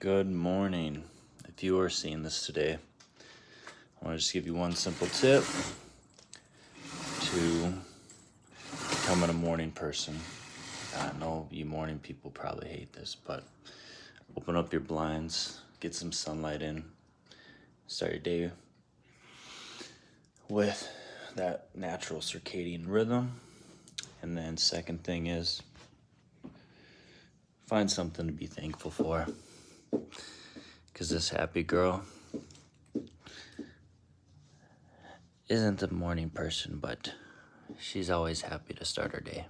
Good morning. If you are seeing this today, I want to just give you one simple tip to becoming a morning person. I know you morning people probably hate this, but open up your blinds, get some sunlight in, start your day with that natural circadian rhythm. And then second thing is find something to be thankful for. Because this happy girl isn't a morning person, but she's always happy to start her day.